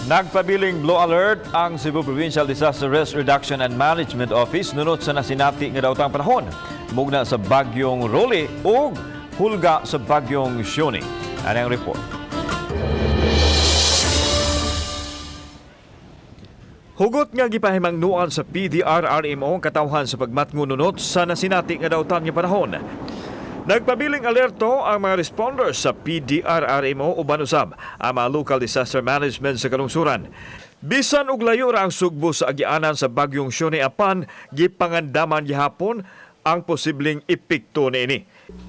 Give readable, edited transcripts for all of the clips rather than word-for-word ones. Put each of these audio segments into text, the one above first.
Nagpabiling blue alert ang Cebu Provincial Disaster Risk Reduction and Management Office nunot sa nasinati nga daotang panahon. Mugna sa Bagyong Rolly o hulga sa Bagyong Siony. Ano ang report? Hugot nga gipahimangnuan sa PDRRMO ang katawhan sa pagmatngununot sa nasinati nga daotan nga panahon. Nagpabiling alerto ang mga responders sa PDRRMO uban usab ang mga local disaster management sa kalungsuran. Bisan og layo ra ang Sugbo sa agianan sa Bagyong Siony apan gipangandaman gihapon ang posibleng epekto niini.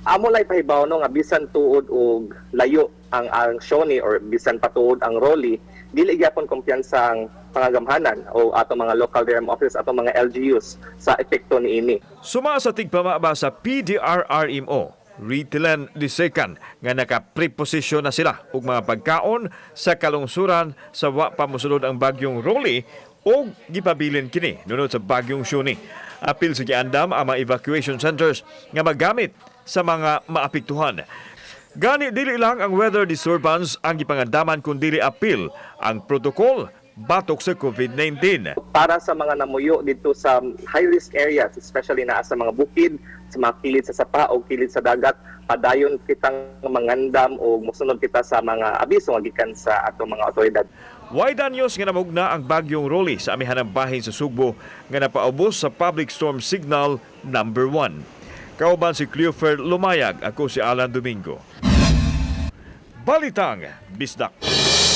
Amo lay pahibaw no nga bisan tuod og layo ang Siony or bisan patuod ang Rolly, dili gyapon kumpiyansa ang pangagamhanan o ato mga local DRM offices ato mga LGUs sa epekto niini. Suma sa tigpamaba sa PDRRMO, Ritilan Disekan nga naka-preposition na sila og mga pagkaon sa kalungsuran sa wa pa mosunod ang Bagyong Rolly o gipabilin kini nunod sa Bagyong Siony. Apil sa giandam ang mga evacuation centers nga magamit sa mga maapektuhan. Gani dili lang ang weather disturbance ang gipangandaman kundi apil ang protocol batok sa COVID-19. Para sa mga namuyo dito sa high-risk areas, especially na sa mga bukid, sa mga kilid sa sapa o kilid sa dagat, padayon kitang mangandam o musunod kita sa mga abiso nga gikan sa ato mga otoridad. Wide news nga namugna ang Bagyong Rolly sa amihanang bahin sa Sugbo nga napaubos sa Public Storm Signal number 1. Kauban si Cleofer Lumayag, ako si Alan Domingo. Balitang Bisdak.